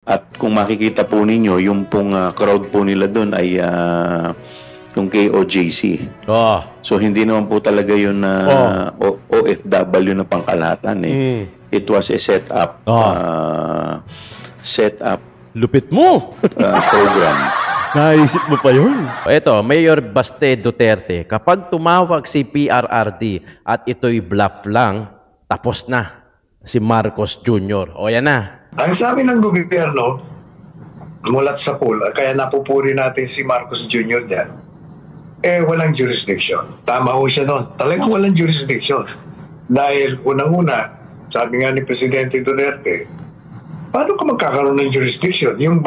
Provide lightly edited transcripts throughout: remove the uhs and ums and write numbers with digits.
At kung makikita po ninyo, yung pong crowd po nila doon ay yung KOJC. Oh. So hindi naman po talaga yun na OFW na pangkalahatan eh. It was a set-up Lupit mo! program. Naisip mo pa yun? Ito, Mayor Baste Duterte, kapag tumawag si PRRD at ito'y bluff lang, tapos na si Marcos Jr. O yan na. Ang sabi ng gobyerno, mulat sa pool, kaya napupuri natin si Marcos Jr. dyan, walang jurisdiction. Tama ho siya doon. Talagang walang jurisdiction. Dahil unang-una, sabi nga ni Presidente Duterte, paano ka magkakaroon ng jurisdiction? Yung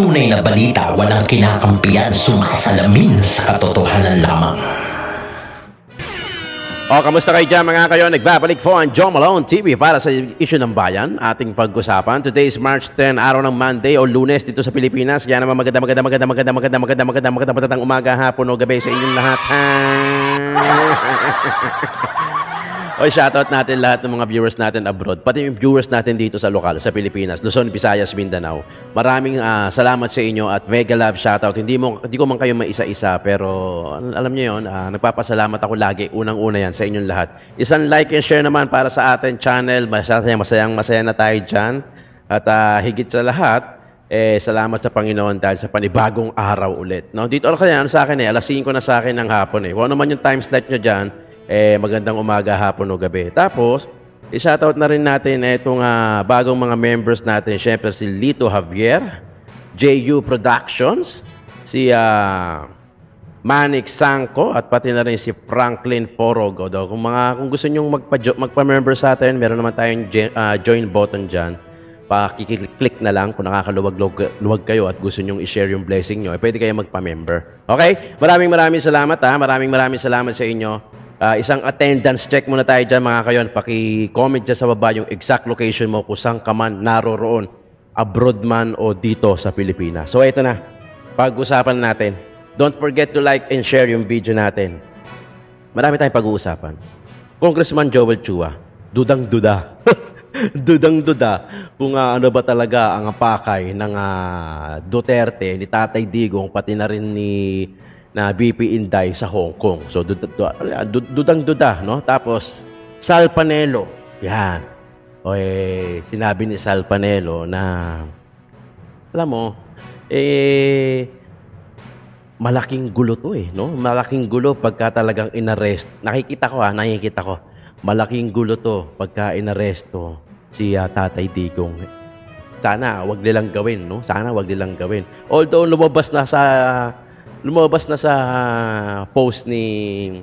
tunay na balita, walang kinakampiyan, sumasalamin sa katotohanan lamang. Kamusta kayo dyan mga kayo? Nagbabalik po ang Joe Malone TV para sa issue ng bayan. Ating pag-usapan. Today is March 10, araw ng Monday o Lunes dito sa Pilipinas. Kaya naman magandang umaga, hapon o gabi sa inyong lahat. Shoutout natin lahat ng mga viewers natin abroad, pati yung viewers natin dito sa lokal, sa Pilipinas, Luzon, Visayas, Mindanao. Maraming salamat sa inyo at mega love shoutout. Hindi ko man kayo maisa-isa, pero alam niyo yun, nagpapasalamat ako lagi, unang-una yan sa inyong lahat. Isang like and share naman para sa ating channel. Masaya na tayo dyan. At higit sa lahat, salamat sa Panginoon dahil sa panibagong araw ulit. No? Dito kaya sa akin alas 5 na sa akin ng hapon Kung ano man yung time slot nyo dyan, magandang umaga, hapon o gabi. Tapos, i-shoutout na rin natin itong bagong mga members natin. Siyempre si Lito Javier, JU Productions, si Manik Sangko, at pati na rin si Franklin Forogo. Kung gusto nyo magpa-member sa atin, meron naman tayong join button dyan. Pakiklik na lang kung nakakaluwag kayo at gusto nyo i-share yung blessing nyo, pwede kayo magpa-member. Okay? Maraming salamat Maraming salamat sa inyo. Isang attendance check muna tayo dyan mga kayon. Paki-comment dyan sa baba yung exact location mo kung saan ka man naroroon, abroad man o dito sa Pilipinas. So ito na, pag-usapan natin. Don't forget to like and share yung video natin. Marami tayong pag-uusapan. Congressman Joel Chua, dudang-duda. Dudang-duda kung ano ba talaga ang pakay ng Duterte, ni Tatay Digong, pati na rin ni BP Inday sa Hong Kong. So, dudang-duda, no? Tapos, Sal Panelo. Yan. Sinabi ni Sal Panelo na, alam mo, malaking gulo to no? Malaking gulo pagka talagang inarrest. Nakikita ko. Malaking gulo to pagka inaresto si Tatay Digong. Sana wag nilang gawin, no? Sana wag nilang gawin. Although lumabas na sa post ni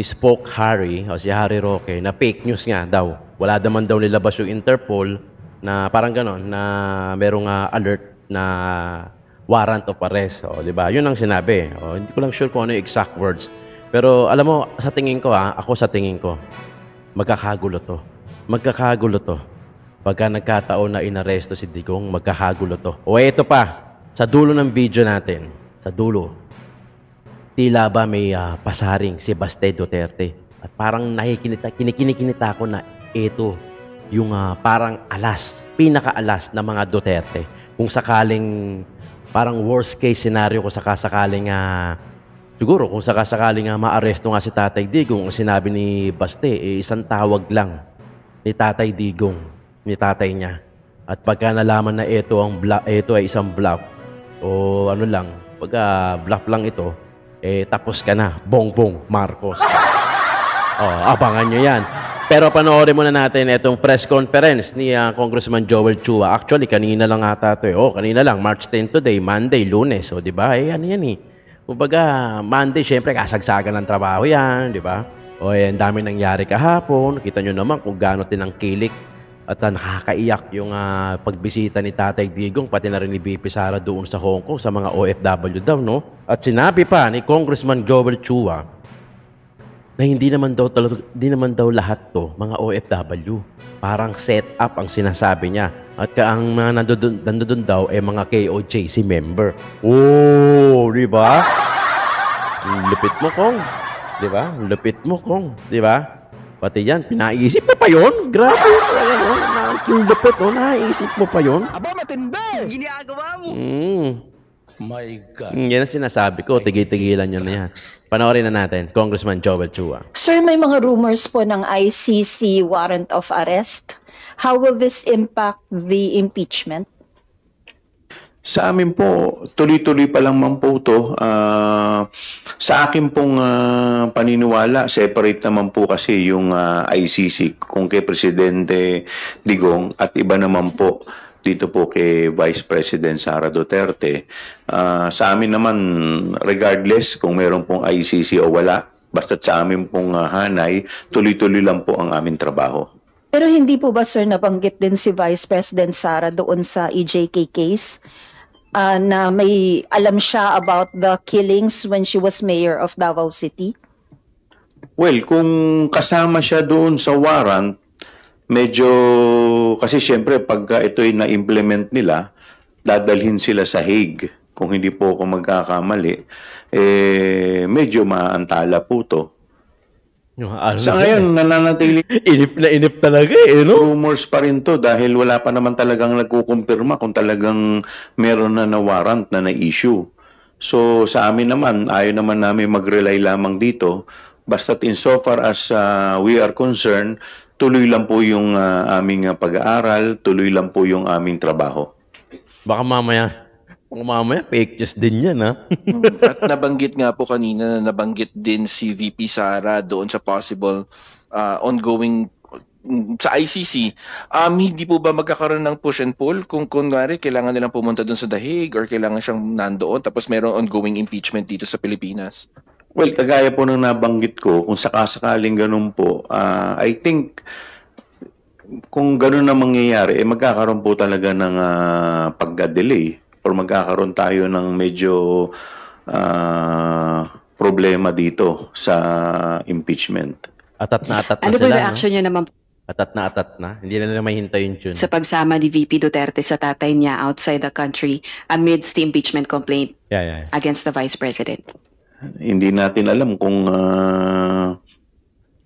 Spoke Harry o si Harry Roque na fake news nga daw. Wala naman daw nilabas yung Interpol na parang ganon na merong alert na warrant of arrest. O, di ba? Yun ang sinabi. O, hindi ko lang sure kung ano yung exact words. Pero alam mo, sa tingin ko magkakagulo to. Pagka nagkataon na inaresto si Digong, magkakagulo to. O ito pa, sa dulo ng video natin, sa dulo, tila ba may pasaring si Baste Duterte. At parang kinikinita ko na ito yung parang pinaka-alas ng mga Duterte. Kung sakaling, parang worst case scenario kung sakasakaling siguro kung sakasakaling maaresto nga si Tatay Digong, ang sinabi ni Baste, isang tawag lang ni Tatay Digong, ni tatay niya. At pagka nalaman na ito ay isang bluff, o ano lang, pagka bluff lang ito, tapos ka na, Bongbong Marcos. Abangan nyo yan. Pero panoorin muna natin itong press conference ni Congressman Joel Chua. Actually, kanina lang ata ito. Kanina lang, March 10 today, Monday, Lunes. O, di ba? Ano yan Kumbaga, Monday, syempre, kasagsagan ng trabaho yan, di ba? Ang dami nangyari kahapon. Kita nyo naman kung gaano tinangkilik at nakakaiyak yung pagbisita ni Tatay Digong, pati na rin ni BP Sara doon sa Hong Kong, sa mga OFW daw, no? At sinabi pa ni Congressman Joel Chua na hindi naman daw lahat to mga OFW. Parang set up ang sinasabi niya. At ang mga nandoon daw mga KOJC member. Di ba? Lupit mo, Kong. Di ba? Pati yan, pinaisip mo pa yun? Grabe, talaga, no? Yung lupit, no? Naisip mo pa yun? Aba, matindi! Ginagawa mo. My God. Yan ang sinasabi ko, tigil-tigilan nyo na yan. Panoorin na natin, Congressman Joel Chua. Sir, may mga rumors po ng ICC warrant of arrest. How will this impact the impeachment? Sa amin po, tuloy-tuloy pa lang man po ito. Sa akin pong paniniwala, separate naman po kasi yung ICC kung kay Presidente Digong at iba naman po dito po kay Vice President Sara Duterte. Sa amin naman, regardless kung meron pong ICC o wala, basta sa amin pong hanay, tuloy-tuloy lang po ang aming trabaho. Pero hindi po ba, sir, nabanggit din si Vice President Sara doon sa EJK case na may alam siya about the killings when she was mayor of Davao City? Well, kung kasama siya doon sa warrant, medyo, kasi siyempre pagka ito'y na-implement nila, dadalhin sila sa Hague. Kung hindi po ako magkakamali, medyo maantala po to. Sa ngayon, nananatili Inip na inip talaga no? rumors pa rin to dahil wala pa naman talagang nagkukumpirma kung talagang meron na warrant na na-issue. So sa amin naman, ayaw naman namin mag-rely lamang dito. Basta't insofar as we are concerned, tuloy lang po yung aming pag-aaral, tuloy lang po yung aming trabaho. Baka mamaya fake news din yan, ha? At nabanggit nga po kanina na nabanggit din si VP Sara doon sa possible ongoing sa ICC. Hindi po ba magkakaroon ng push and pull kung kunwari kailangan nilang pumunta doon sa The Hague or kailangan siyang nandoon tapos mayroong ongoing impeachment dito sa Pilipinas? Well, kagaya po ng nabanggit ko, kung sakasakaling ganun po, I think kung ganun na mangyayari, magkakaroon po talaga ng pagka-delay or magkakaroon tayo ng medyo problema dito sa impeachment. Atat na Ano po sila, yung reaction niyo naman Atat na. Hindi na nila mahintay yung tune. sa pagsama ni VP Duterte sa tatay niya outside the country amidst the impeachment complaint Yeah. against the Vice President? Hindi natin alam kung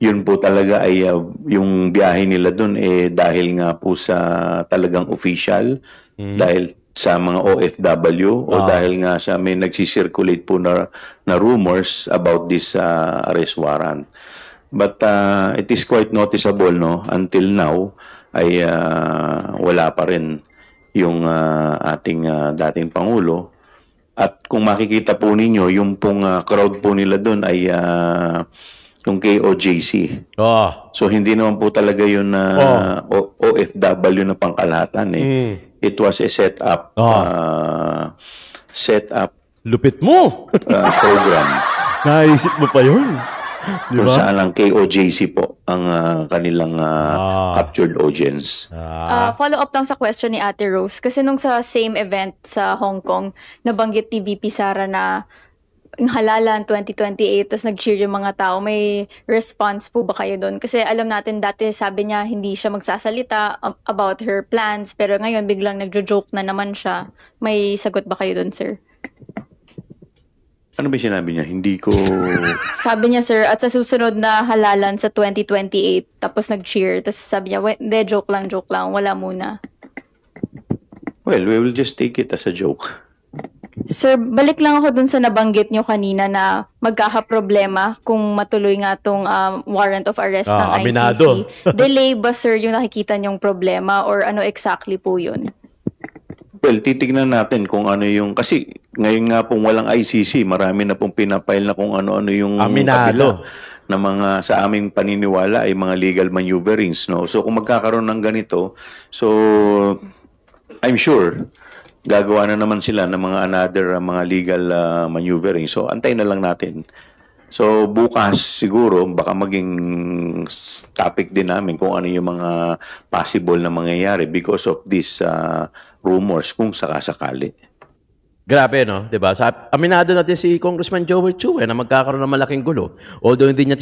yun po talaga ay yung biyahe nila dun dahil nga po sa talagang official, dahil sa mga OFW o dahil nga sa may nagsisirculate po na rumors about this arrest warrant. But it is quite noticeable, no, until now ay wala pa rin yung ating dating Pangulo. At kung makikita po ninyo, yung pong crowd po nila doon ay yung KOJC. So hindi naman po talaga yun OFW na pangkalahatan It was a set-up Lupit mo! program. Naisip mo pa yun. Kung saan lang KOJC po ang kanilang captured audience. Follow up lang sa question ni Ate Rose. Kasi nung sa same event sa Hong Kong, nabanggit ni VP Sara na yung halalan 2028, tapos nag-cheer yung mga tao. May response po ba kayo doon? Kasi alam natin dati sabi niya hindi siya magsasalita about her plans, pero ngayon biglang nagjo-joke na naman siya. May sagot ba kayo doon, sir? Ano ba sinabi niya? Hindi ko... Sabi niya, sir, at sa susunod na halalan sa 2028, tapos nag-cheer, tapos sabi niya, hindi, joke lang, wala muna. Well, we will just take it as a joke. Sir, balik lang ako dun sa nabanggit nyo kanina na magkakaproblema kung matuloy nga tong warrant of arrest ng aminado. ICC. Delay ba, sir, yung nakikita nyong problema or ano exactly po yun? Well, titignan natin kung ano yung... Kasi ngayon nga pong walang ICC, marami na pong pinapile na kung ano-ano yung... Aminado. Na mga sa aming paniniwala ay mga legal maneuverings, no? So kung magkakaroon ng ganito, so I'm sure gagawa na naman sila ng mga another mga legal maneuvering. So antayin na lang natin. So bukas siguro baka maging topic din namin kung ano yung mga possible na mangyayari because of these rumors kung sakasakali. Grabe, no? Diba? Aminado natin si Congressman Joel Chua na magkakaroon ng malaking gulo. Although hindi niya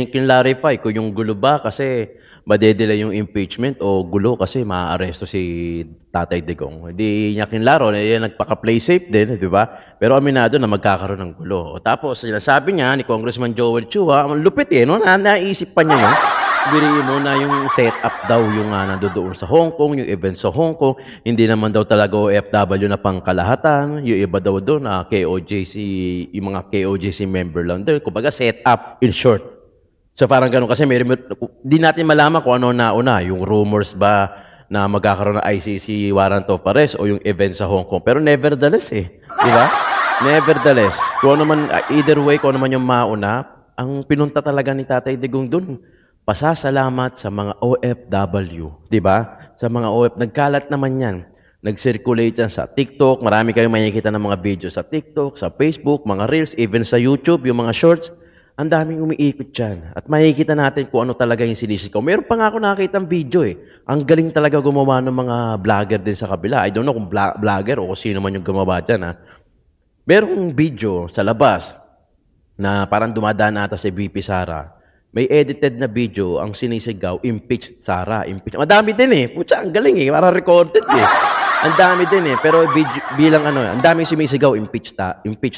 kinlarify kung yung gulo ba kasi madedelay yung impeachment o gulo kasi maaaresto si Tatay Digong. Hindi niya kinlaro, nagpaka-play safe din, di ba? Pero aminado na magkakaroon ng gulo. O tapos, sabi niya ni Congressman Joel Chua, ang lupit no? Naisip pa niya yun. Biriin mo na yung setup daw yung nandoon sa Hong Kong, yung event sa Hong Kong, hindi naman daw talaga OFW na pangkalahatan, yung iba daw doon na KOJC, yung mga KOJC member lang doon. Kumbaga setup in short. So parang ganun kasi di natin malaman kung ano nauna, yung rumors ba na magkakaroon ng ICC warrant of arrest o yung event sa Hong Kong. Pero nevertheless di ba? Nevertheless, kung ano man, either way, kung ano man yung mauna, ang pinunta talaga ni Tatay Digong doon, pasasalamat sa mga OFW, di ba? Sa mga nagkalat naman yan. Nag-circulate yan sa TikTok. Marami kayong makikita ng mga video sa TikTok, sa Facebook, mga Reels, even sa YouTube, yung mga Shorts. Ang daming umiikot dyan. At makikita natin kung ano talaga yung sinisigaw. Meron pa nga ako nakakita ng video Ang galing talaga gumawa ng mga vlogger din sa kabila. I don't know kung vlogger o kung sino man yung gumawa dyan. Merong video sa labas na parang dumadaan ata si VP Sara. May edited na video ang sinisigaw, impeach Sara, impeach. Madami din Putsa, ang galing Parang recorded Ang dami din Pero video, bilang ang daming sumisigaw, impeach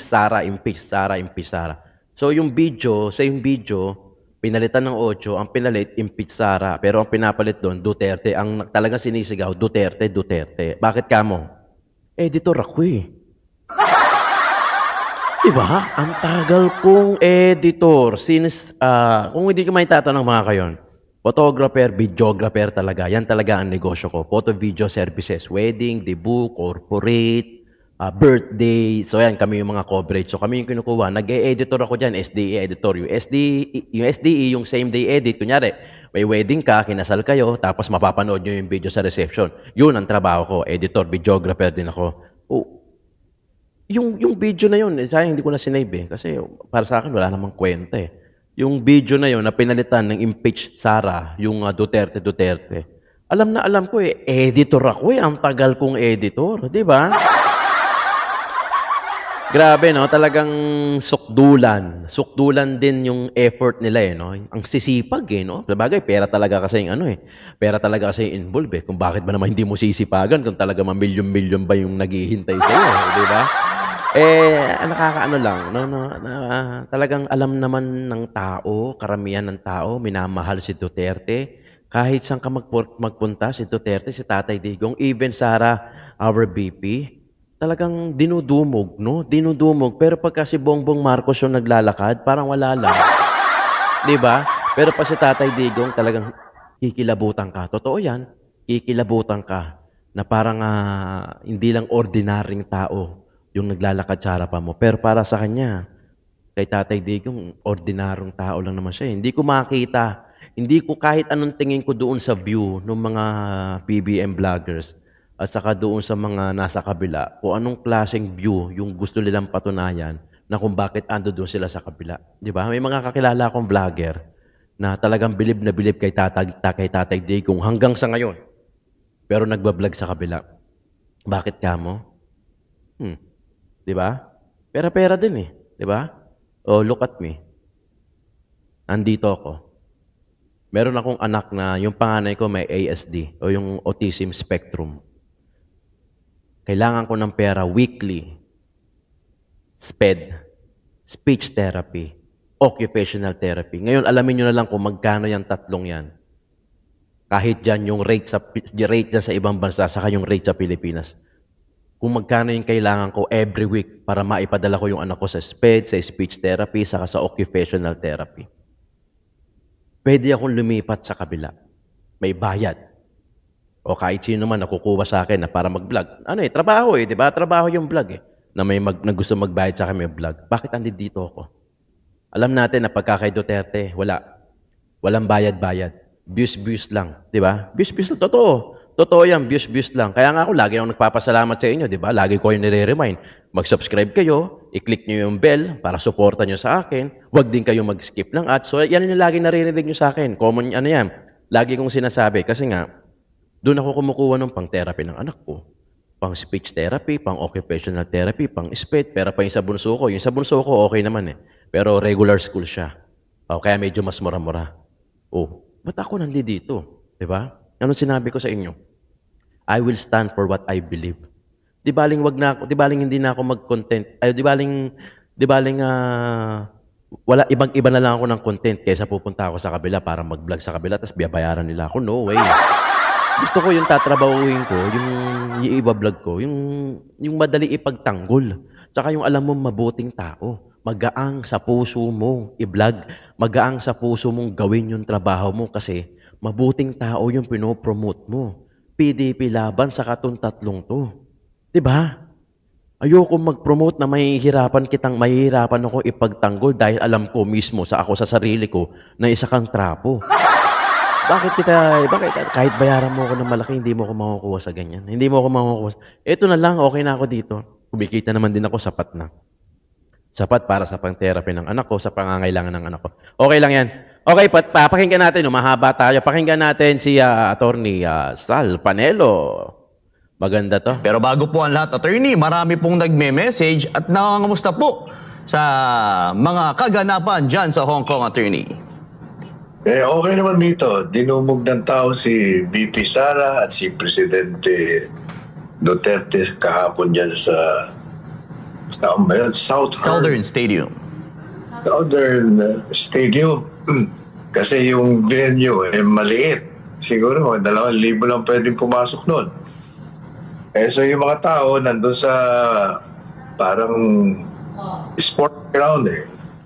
Sara, impeach Sara, impeach Sara. So yung video, pinalitan ng 8, ang pinalit, impeach Sara. Pero ang pinapalit doon, Duterte. Ang talagang sinisigaw, Duterte. Bakit kamo? Editor ako Diba? Ang tagal kong editor. Since, kung hindi ko may tatanong mga kayon, photographer, videographer talaga. Yan talaga ang negosyo ko. Photo, video services. Wedding, debut, corporate, birthday. So yan, kami yung mga coverage. So kami yung kinukuha. Nag-e-editor ako dyan, SDE editor. Yung SDE, yung same day edit. Kunyari, may wedding ka, kinasal kayo, tapos mapapanood nyo yung video sa reception. Yun ang trabaho ko. Editor, videographer din ako. Yung video na yun, sayang hindi ko na sinave kasi para sa akin wala namang kwenta Yung video na yun na pinalitan ng impeach Sara, yung Duterte. Alam na alam ko editor ako ang tagal kong editor, di ba? Grabe talagang sukdulan. Sukdulan din yung effort nila no. Ang sisipag no. Sabagay, pera talaga kasi yung Pera talaga kasi involved Kung bakit ba naman hindi mo sisipagan kung talaga milyon-milyon ba yung naghihintay sa iyo, di ba? Nakakaano lang talagang alam naman ng tao, karamihan ng tao minamahal si Duterte. Kahit saan ka magpunta si Duterte, si Tatay Digong, even Sara, our VP, talagang dinudumog, Dinudumog. Pero pagka si Bongbong Marcos yung naglalakad, parang wala lang. Di ba? Pero pa si Tatay Digong, talagang kikilabutan ka. Totoo yan. Kikilabutan ka na parang hindi lang ordinaryong tao yung naglalakad sa harapan mo. Pero para sa kanya, kay Tatay Digong, ordinaryong tao lang naman siya. Hindi ko makita. Hindi ko kahit anong tingin ko doon sa view ng mga PBM vloggers at saka doon sa mga nasa kabila, kung anong klaseng view yung gusto nilang patunayan na kung bakit ando doon sila sa kabila. Di ba? May mga kakilala akong vlogger na talagang bilib na bilib kay Tatay Digong hanggang sa ngayon. Pero nagbablog sa kabila. Bakit ka mo? Di ba? Pera-pera din di ba? Oh, look at me. Andito ako. Meron akong anak na yung panganay ko may ASD o yung autism spectrum. Kailangan ko ng pera weekly. SPED, speech therapy, occupational therapy. Ngayon, alamin nyo na lang kung magkano yung tatlong yan. Kahit dyan yung rate dyan sa ibang bansa, saka yung rate sa Pilipinas. Kung magkano yung kailangan ko every week para maipadala ko yung anak ko sa SPED, sa speech therapy, saka sa occupational therapy. Pwede akong lumipat sa kabila. May bayad. O kahit sino man nakukuha sa akin na para mag-vlog. Trabaho di ba? Trabaho yung vlog na na gusto magbayad sa akin may vlog. Bakit andito ako? Alam natin na pagka kay Duterte, walang bayad-bayad. Views lang, di ba? Views lang, totoo. Totoo yan, views lang. Kaya nga ako, lagi akong nagpapasalamat sa inyo, di ba? Lagi ko yung nire-remind. Mag-subscribe kayo, i-click nyo yung bell para supportan nyo sa akin. Huwag din kayo mag-skip ng ads. So, yan yung lagi naririnig nyo sa akin. Common, yan. Lagi kong sinasabi. Kasi nga, doon ako kumukuha ng pang-therapy ng anak ko. Pang-speech therapy, pang-occupational therapy, pang-SPED. Pero pa yung sa bunso ko. Yung sa bunso ko, okay naman Pero regular school siya. Kaya medyo mas mura-mura. ba't ako nandito? Diba? Anong sinabi ko sa inyo? I will stand for what I believe. Di baling wag na ako, di baling hindi na ako mag-content. Ay, di baling wala ibang-iba na lang ako ng content kaysa pupunta ako sa kabila para mag-vlog sa kabila tapos bayaran nila ako. No way. Gusto ko yung tatrabahuin ko, yung i-vlog ko, yung madali ipagtanggol. Tsaka yung alam mo mabuting tao. Magaang sa puso mo i-vlog. Magaang sa puso mong gawin yung trabaho mo kasi mabuting tao yung pinopromote mo. PDP laban sa katong tatlong to. Diba? Ayoko mag-promote na mahihirapan ako ipagtanggol dahil alam ko mismo sa sarili ko na isa kang trapo. Bakit kahit bayaran mo ako ng malaki, hindi mo ako makukuha sa ganyan. Hindi mo ako makukuha. Ito na lang, okay na ako dito. Kumikita naman din ako, sapat na. Sapat para sa pang-therapy ng anak ko, sa pangangailangan ng anak ko. Okay lang yan. Okay, papakinggan natin, mahaba tayo. Pakinggan natin si Attorney Sal Panelo. Maganda to. Pero bago po ang lahat, attorney, marami pong nagme-message at nangangamusta po sa mga kaganapan dyan sa Hong Kong, attorney. Okay naman dito. Dinumog ng tao si VP Sara at si Presidente Duterte kahapon dyan sa Southern Stadium. Southern Stadium. Kasi yung venue maliit. Siguro 2,000 lang pwedeng pumasok doon. So yung mga tao nandun sa parang sport ground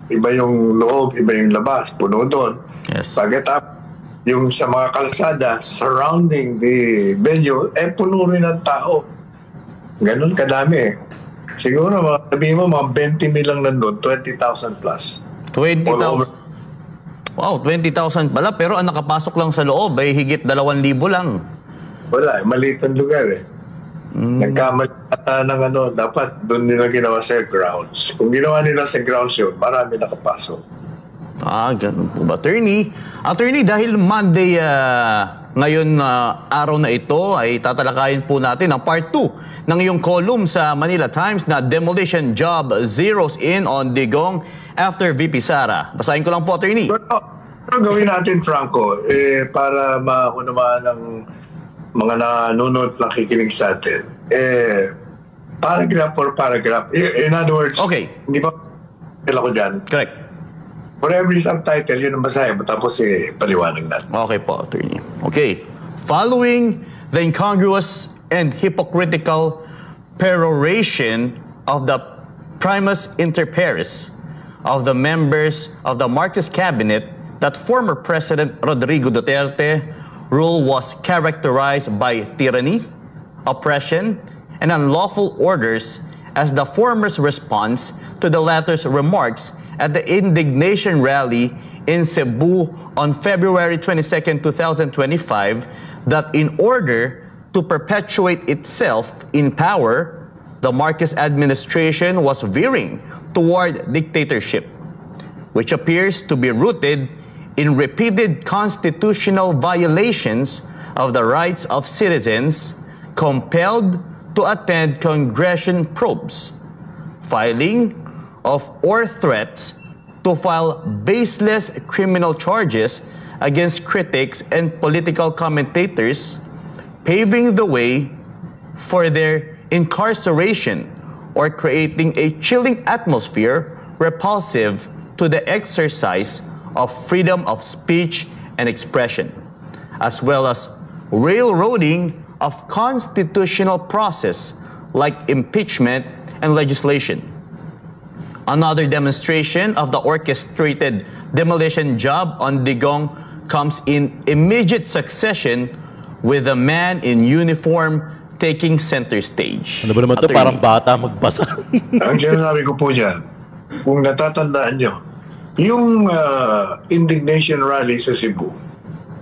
Iba yung loob, iba yung labas, puno doon. Yes. Pagkatapos yung sa mga kalsada surrounding the venue, puno rin ng tao. Ganun kadami Siguro sabihin mo mga 20,000 lang nandun, 20,000 plus. 20,000? Wow, 20,000 pala. Pero ang nakapasok lang sa loob ay higit 2,000 lang. Wala, maliit ang lugar Nagkamali ng dapat doon nila ginawa sa grounds. Kung ginawa nila sa grounds yun, marami nakapasok. Ganun po ba, attorney? Attorney, dahil Monday ngayon araw na ito ay tatalakayin po natin ang part 2 ng iyong column sa Manila Times na Demolition Job Zeroes in on Digong after VP Sara. Basahin ko lang po, attorney. Pero gawin natin, Franco, para makunamaan ng mga nanonood nakikinig sa atin. Paragraph for paragraph. In other words, okay. Hindi ba ko dyan? Correct. For every subtitle, yun ang basahin mo. Tapos paliwanag natin. Okay po, attorney. Okay. Following the incongruous and hypocritical peroration of the primus inter pares of the members of the Marcos cabinet that former President Rodrigo Duterte rule was characterized by tyranny, oppression, and unlawful orders as the former's response to the latter's remarks at the indignation rally in Cebu on February 22, 2025, that in order to perpetuate itself in power, the Marcos administration was veering toward dictatorship, which appears to be rooted in repeated constitutional violations of the rights of citizens compelled to attend congression probes, filing of or threats to file baseless criminal charges against critics and political commentators, paving the way for their incarceration or creating a chilling atmosphere repulsive to the exercise of freedom of speech and expression, as well as railroading of constitutional process like impeachment and legislation. Another demonstration of the orchestrated demolition job on Digong comes in immediate succession with a man in uniform taking center stage. Ano ba naman ito? Parang bata magbasa. Ang sinasabi ko po dyan, kung natatandaan nyo, yung indignation rally sa Cebu,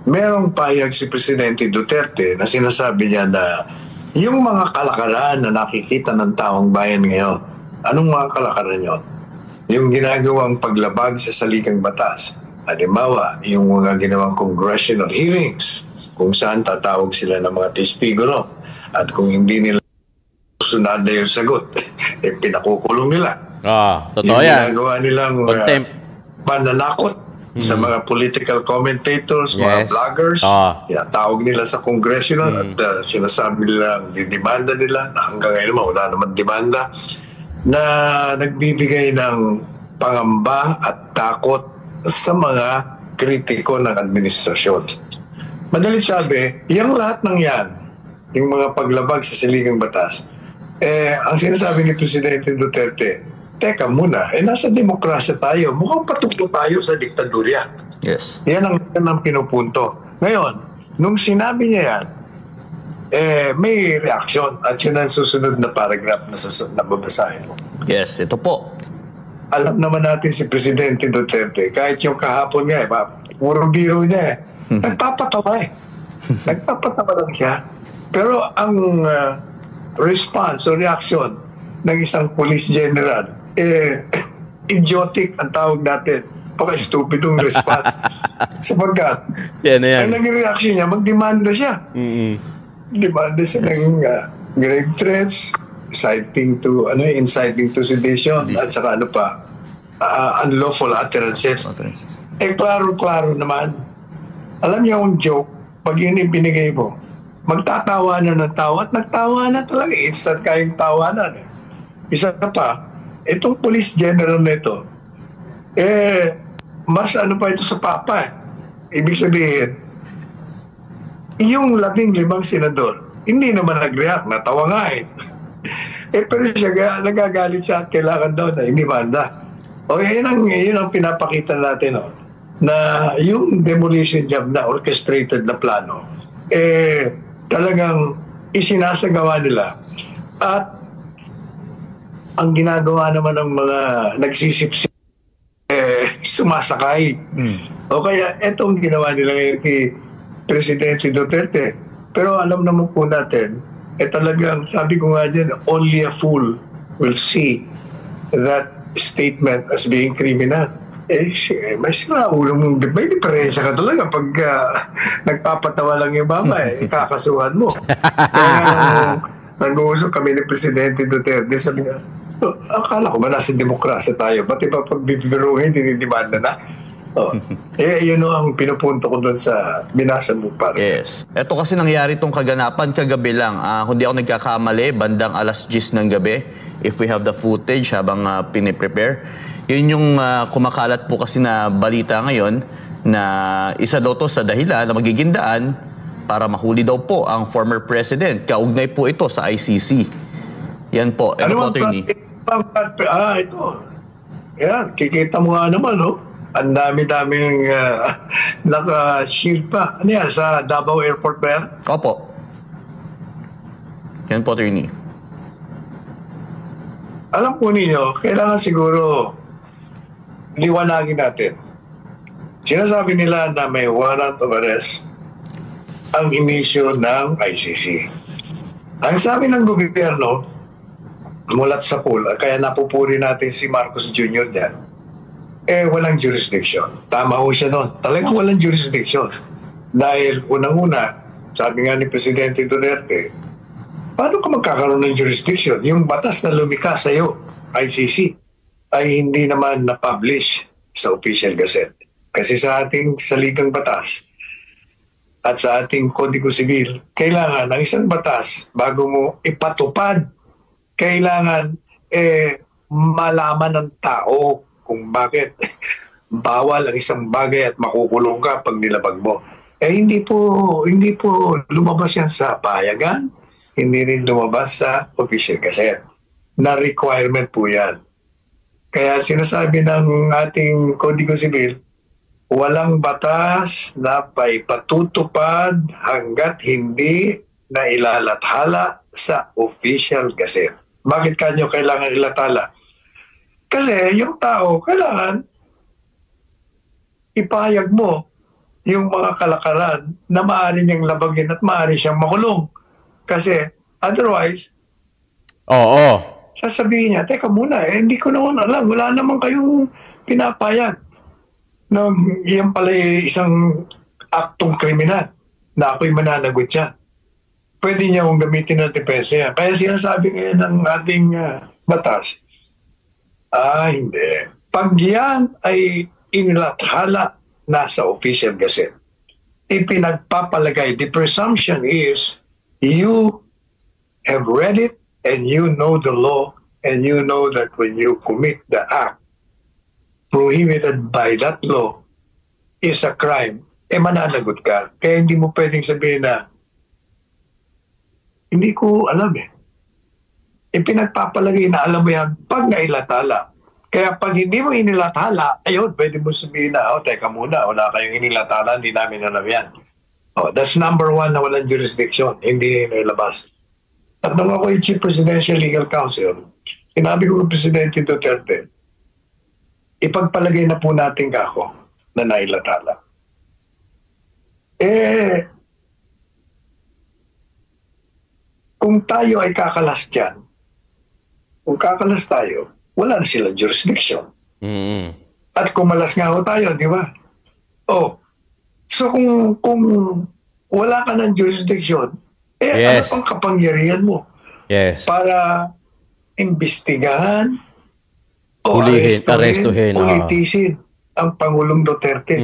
merong pahayag si Presidente Duterte na sinasabi niya na yung mga kalakaran na nakikita ng taong bayan ngayon, anong mga kalakaran yun? Yung ginagawang paglabag sa salikang batas. Halimbawa, yung mga ginawang congressional hearings, kung saan tatawag sila ng mga testigo, at kung hindi nila sunada yung sagot, pinakukulong nila. Totoo yan. Yung ginagawa nilang pananakot sa mga political commentators, Yes. mga vloggers, tawag nila sa congressional at sinasabi nila, didemanda nila, na hanggang ngayon naman wala naman demanda, na nagbibigay ng pangamba at takot sa mga kritiko ng administrasyon. Madalit sabi, yung lahat ng yan, yung mga paglabag sa saligang batas, ang sinasabi ni Presidente Duterte, teka muna, nasa demokrasya tayo, mukhang patuklo tayo sa diktadurya. Yes. Yan ang pinupunto. Ngayon, nung sinabi niya yan, may reaksyon at yun ang susunod na paragraph na babasahin mo. Yes, ito po. Alam naman natin si Presidente Duterte, kahit yung kahapon nga, puro biro niya nagpapatawa Nagpapatawa lang siya. Pero ang response o reaction ng isang police general, idiotic ang tawag natin. Paka-stupidong response. Sapagkat, ang naging reaction niya, magdemanda siya. Demanda siya ng grave threats, inciting to sedition, at saka unlawful utterances. Klaro-klaro naman. Alam niyo yung joke, pag yun yung binigay mo, magtatawa na ng tawa at nagtawa na talaga. Instant kayong tawanan. Isa pa, itong police general na ito, mas pa ito sa papa. Ibig sabihin, yung 15 senador, hindi naman nag-react, natawa nga pero siya nagagalit siya at kailangan daw na inibanda. Yun ang pinapakita natin, na yung demolition job na orchestrated na plano, talagang isinasagawa nila. At ang ginagawa naman ng mga nagsisipsip, sumasakay. O kaya, etong ginawa nila ngayon kay Presidente Duterte. Pero alam naman po natin, talagang, sabi ko nga dyan, only a fool will see that statement as being criminal. May sinaulo mong, may diferensya ka talaga pag nagpapatawa lang yung mama, kakasuhan mo. Kaya nag-uusap kami ni Presidente Duterte, sabi nga, akala ko ba nasa demokrasya tayo? Ba't iba pag bibiruhin, dinidimanda na? Yun ang pinupunto ko doon sa binasa mo para. Yes. Ito kasi nangyari itong kaganapan kagabi lang. Kung di ako nagkakamali, bandang alas 10 ng gabi, if we have the footage habang piniprepare. Yun yung kumakalat po kasi na balita ngayon na isa daw to sa dahilan na magiging daan para mahuli daw po ang former president. Kaugnay po ito sa ICC. Yan po. Ito po, attorney. Ito. Yan, kikita mo nga naman, ang dami-daming naka-shield pa. Ano yan, sa Davao Airport ba yan? Opo. Yan po, attorney. Alam po ninyo, kailangan siguro liwanagin natin. Sinasabi nila na may warrant of arrest ang inisyo ng ICC. Ang sabi ng gobyerno, mulat sa pool, kaya napupuri natin si Marcos Jr. dyan, walang jurisdiction. Tama ho siya doon. Talagang walang jurisdiction. Dahil unang-una, sabi nga ni Presidente Duterte, paano ka magkakaroon ng jurisdiction? Yung batas na lumika sa iyo, ICC, ay hindi naman na-publish sa Official Gazette. Kasi sa ating saligang batas at sa ating Kodigo Sibil, kailangan ng isang batas bago mo ipatupad, kailangan malaman ng tao kung bakit bawal ang isang bagay at makukulong ka pag nilabag mo. Hindi po lumabas yan sa payagan, hindi rin lumabas sa Official Gazette. Na requirement po yan. Kaya sinasabi ng ating Kodigo Sibil, walang batas na paipatutupad hanggat hindi na ilalathala sa Official Gazette. Bakit kanyo kailangan ilathala? Kasi yung tao, kailangan ipahayag mo yung mga kalakaran na maaari niyang labagin at maaari siyang makulong. Kasi otherwise, sasabihin niya, teka muna, hindi ko naman alam, wala naman kayong pinapayag na iyan pala isang aktong kriminal na ako'y mananagot siya. Pwede niya akong gamitin ng depensa yan. Kaya sinasabi ngayon ng ating batas, hindi. Pag yan ay inilathala na sa official gazette. Ipinagpapalagay, the presumption is you have read it and you know the law and you know that when you commit the act prohibited by that law is a crime, mananagot ka. Kaya hindi mo pwedeng sabihin na hindi ko alam Ipinagpapalagay na alam mo yan pag nailathala. Kaya pag hindi mo inilathala, ayun, pwede mo sabihin na, teka muna, wala kayong inilathala, hindi namin alam yan. That's number one na walang jurisdiction, hindi nailabas. At nung ako yung Chief Presidential Legal Counsel, sinabi ko kay Presidente Duterte, ipagpalagay na po natin kako na nailathala. Kung tayo ay kakalas dyan, kung kakalas tayo, wala na silang jurisdiction. At kumalas nga ho tayo, di ba? So kung wala ka ng jurisdiction, ano pang kapangyarihan mo? Para imbestigahan o arestuhin, politisin ang Pangulong Duterte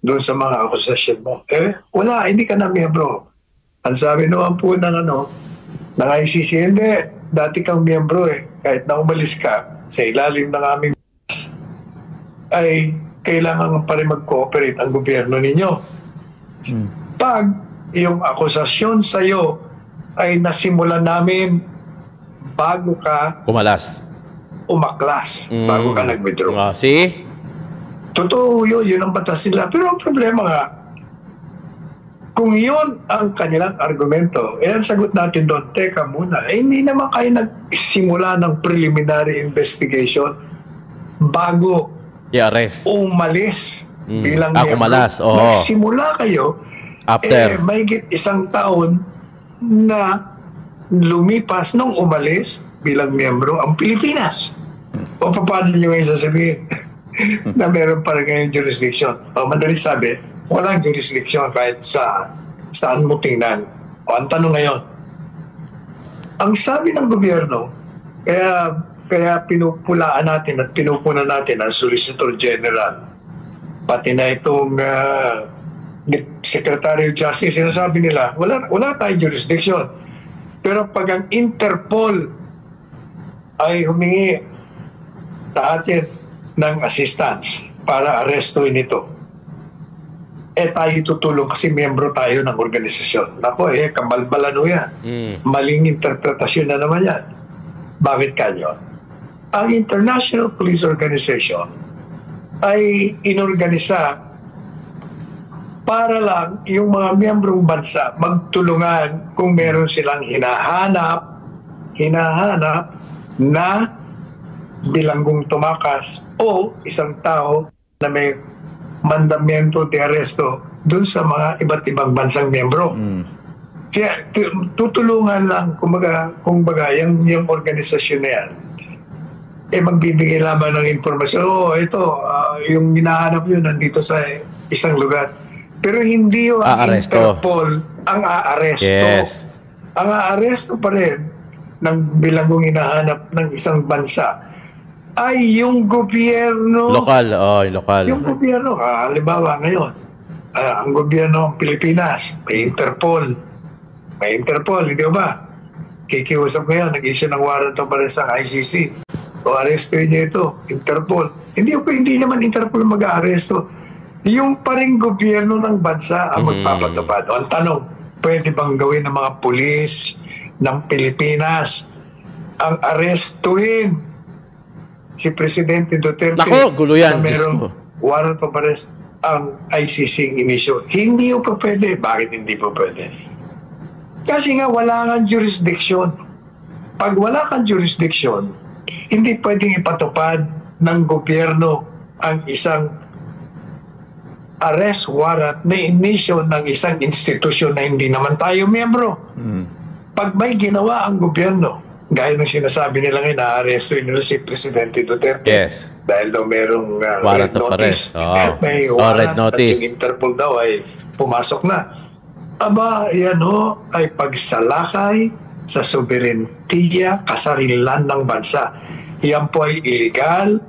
doon sa mga akusasyon mo. Wala, hindi ka na miyembro. Ang sabi naman po ng ICC, hindi, dati kang miyembro kahit na umalis ka sa ilalim ng aming ay kailangan pa rin mag-cooperate ang gobyerno ninyo. Pag yung akusasyon sa'yo ay nasimulan namin bago ka umaklas, bago ka nag-withdraw. See? Totoo yun ang batas nila. Pero ang problema nga, kung yun ang kanilang argumento, ang sagot natin doon, teka muna, hindi naman kayo nagsimula ng preliminary investigation bago umalis bilang miyembro. Nagsimula kayo after mahigit isang taon na lumipas nung umalis bilang miyembro ang Pilipinas. O paano nyo ngayon sasabihin na meron pa rin ngayong jurisdiction? Madali sabi, walang jurisdiction kahit saan mo tingnan. Ang tanong ngayon, ang sabi ng gobyerno, kaya pinupulaan natin at pinupuna natin ang Solicitor General, pati na itong Secretary of Justice, sinasabi nila, wala tayong jurisdiction. Pero pag ang Interpol ay humingi sa atin ng assistance para arestuin ito, tayo tutulong kasi miyembro tayo ng organisasyon. Nako, kabalbalan yan. Maling interpretasyon na naman yan. Bakit kanyo? Ang International Police Organization ay inorganisa para lang yung mga miyembrong bansa magtulungan kung meron silang hinahanap na bilanggong tumakas o isang tao na may mandamiento de arresto dun sa mga iba't ibang bansang miyembro. Kaya tutulungan lang, kumbaga yung organisasyon na yan, magbibigay lamang ng informasyon. Yung hinahanap yun nandito sa isang lugar. Pero hindi yung Interpol ang aaresto. Ang aaresto pa rin ng bilanggong hinahanap ng isang bansa ay yung gobyerno. Lokal. Yung gobyerno, halimbawa ngayon, ang gobyerno ng Pilipinas, may Interpol, hindi ba? Kikiusap ngayon, nag-issue ng warrant of arrest ang ICC. O arestuin niyo ito, Interpol. Hindi naman Interpol mag-aaresto. Yung paring gobyerno ng bansa ang magpapatupad. Ang tanong, pwede bang gawin ng mga pulis ng Pilipinas ang arestuin si Presidente Duterte na merong warrant of arrest ang ICC inisyo? Hindi po pwede. Bakit hindi po pwede? Kasi nga wala kang jurisdiction. Pag wala kang jurisdiction, hindi pwedeng ipatupad ng gobyerno ang isang arrest warrant na inisyo ng isang institusyon na hindi naman tayo miyembro. Pag may ginawa ang gobyerno, gaya ng sinasabi nila ngayon, na-arrestuin nila si Presidente Duterte dahil daw merong red notice. May warrant at yung Interpol daw ay pumasok na. Yan ay pagsalakay sa soberentiya, kasarilan ng bansa. Yan po ay illegal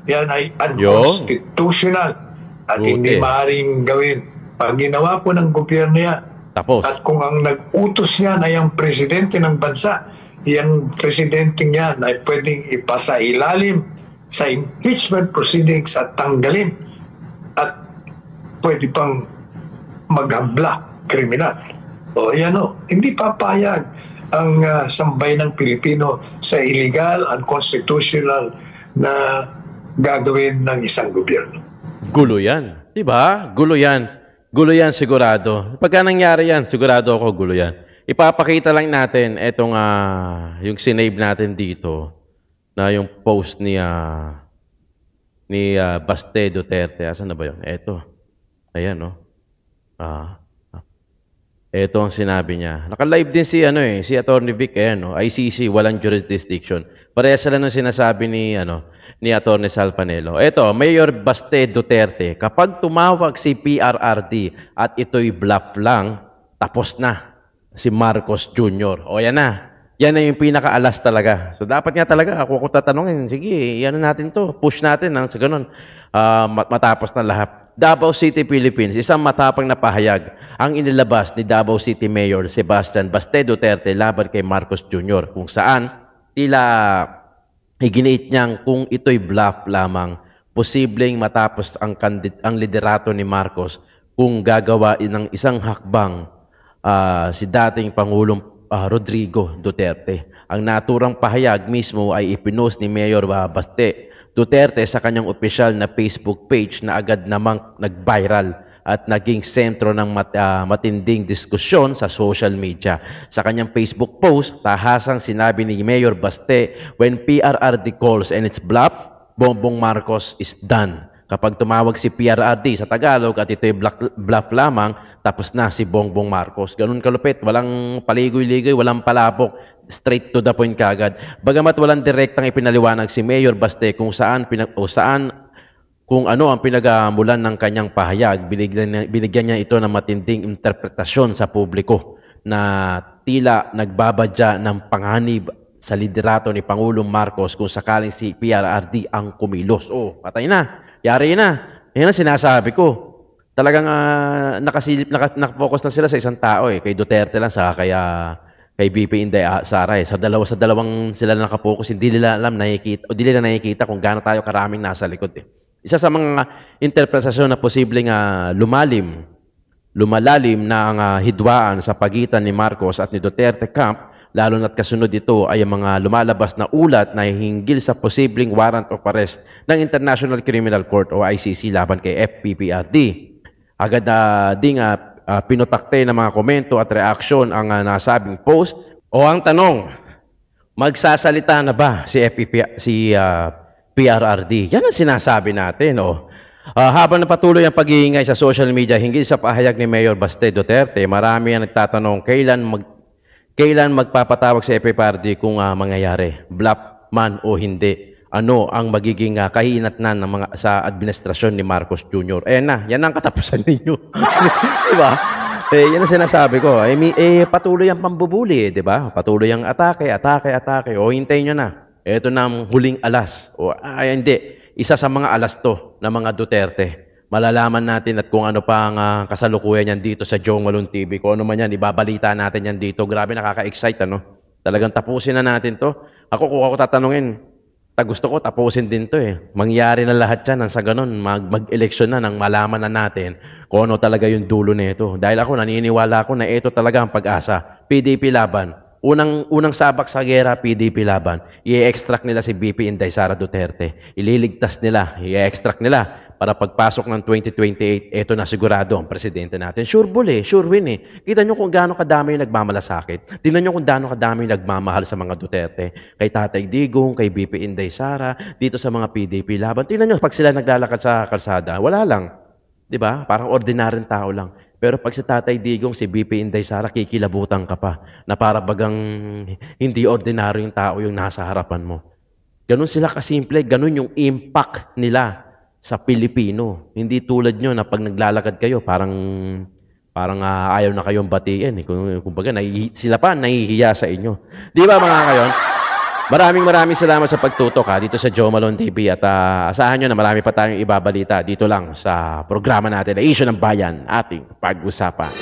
yan ay unconstitutional at hindi maaaring gawin. Pag ginawa po ng gobyerno yan, Tapos. at kung ang nag-utos niyan ay ang presidente ng bansa, yung presidente niyan ay pwedeng ipasa ilalim sa impeachment proceedings at tanggalin at pwede pang maghambla, kriminal. O yan o, hindi papayag ang sambay ng Pilipino sa illegal, unconstitutional na gagawin ng isang gobyerno. Gulo yan. Diba? Gulo yan. Gulo yan sigurado. Pagka nangyari yan, sigurado ako gulo yan. Ipapakita lang natin etong yung sinave natin dito na yung post ni Baste Duterte. Asan na ba yun? Eto. Ayan, no? Ito ang sinabi niya. Naka-live din si Attorney Vic, no? ICC, walang jurisdiction. Parehas sila ng sinasabi ni Attorney Salpanelo. Ito, Mayor Baste Duterte, kapag tumawag si PRRD at ito'y bluff lang, tapos na si Marcos Jr. O yan na. Yan na yung pinaka-alas talaga. So dapat nga talaga, ako tatanungin, sige, yan natin to. Push natin sa ganun. Matapos na lahat. Davao City, Philippines, isang matapang na pahayag ang inilabas ni Davao City Mayor Sebastian Baste Duterte laban kay Marcos Jr. kung saan tila iginiit niyang kung ito'y bluff lamang, posibleng matapos ang liderato ni Marcos kung gagawain ng isang hakbang si dating Pangulong Rodrigo Duterte. Ang naturang pahayag mismo ay ipinost ni Mayor Baste Duterte sa kanyang opisyal na Facebook page na agad namang nag-viral at naging sentro ng matinding diskusyon sa social media. Sa kanyang Facebook post, tahasang sinabi ni Mayor Baste, when PRRD calls and it's bluff, Bongbong Marcos is done. Kapag tumawag si PRRD sa Tagalog at ito'y bluff lamang, tapos na si Bongbong Marcos. Ganun kalupit, walang paligoy-ligoy, walang palapok, straight to the point kagad. Bagamat walang direktang ipinaliwanag si Mayor Baste kung kung ano ang pinagamulan ng kanyang pahayag, binigyan niya ito ng matinding interpretasyon sa publiko na tila nagbabadya ng panganib sa liderato ni Pangulong Marcos kung sakaling si PRRD ang kumilos. Oh, patay na. Yari na. Yan ang sinasabi ko. Talagang nakafocus na sila sa isang tao kay Duterte lang sa kay VP Inday Sara sa dalawang sila nakapokus, hindi nila alam nakikita kung gaano tayo karaming nasa likod Isa sa mga interpretasyon na posibleng lumalalim na ang hidwaan sa pagitan ni Marcos at ni Duterte camp, lalo na't kasunod ito ay ang mga lumalabas na ulat na hinggil sa posibleng warrant of arrest ng International Criminal Court o ICC laban kay FPPRD. Agad ding pinotakte ng mga komento at reaksyon ang nasabing post. O ang tanong, magsasalita na ba si PRRD? Yan ang sinasabi natin. Habang napatuloy ang pag-iingay sa social media hinggil sa pahayag ni Mayor Baste Duterte, marami ang nagtatanong kailan magpapatawag si FPRD kung mangyayari, bluff man o hindi. Ano ang magiging kahinatnan ng sa administrasyon ni Marcos Jr. Yan ang katapusan ninyo. Diba? Yan ang sinasabi ko. Patuloy ang pambubuli, diba? Patuloy ang atake. O hintayin nyo na. Ito na ang huling alas. Hindi. Isa sa mga alas to ng mga Duterte. Malalaman natin at kung ano pa ang kasalukuyan yan dito sa Joe Malone TV. Kung ano man yan, ibabalita natin yan dito. Grabe, nakaka-excite, Talagang tapusin na natin to. Kung ako tatanungin, gusto ko tapusin din to Mangyari na lahat yan sa ganun. Mag-eleksyon na nang malaman na natin kung ano talaga yung dulo nito. Dahil ako naniniwala ako na ito talaga ang pag-asa. PDP laban. Unang sabak sa gera, PDP laban. I-extract nila si BP Inday Sara Duterte. Ililigtas nila. I-extract nila para pagpasok ng 2028, ito na sigurado ang presidente natin. Sure bull sure win Kita nyo kung gaano kadami yung nagmamalasakit. Tingnan nyo kung gaano kadami yung nagmamahal sa mga Duterte. Kay Tatay Digong, kay BP Inday Sara, dito sa mga PDP laban. Tingnan nyo, pag sila naglalakad sa kalsada, wala lang. Diba? Parang ordinaryong tao lang. Pero pag si Tatay Digong, si BP Inday Sara, kikilabutan ka pa na para bagang hindi ordinaryong tao yung nasa harapan mo. Ganun sila kasimple, ganun yung impact nila sa Pilipino. Hindi tulad nyo na pag naglalakad kayo, parang ayaw na kayong batiin. Kumbaga, sila pa nahihiya sa inyo. Di ba mga kayon? Maraming salamat sa pagtutok dito sa Joe Malone TV at asahan nyo na marami pa tayong ibabalita dito lang sa programa natin na Issue ng Bayan, ating pag-usapan.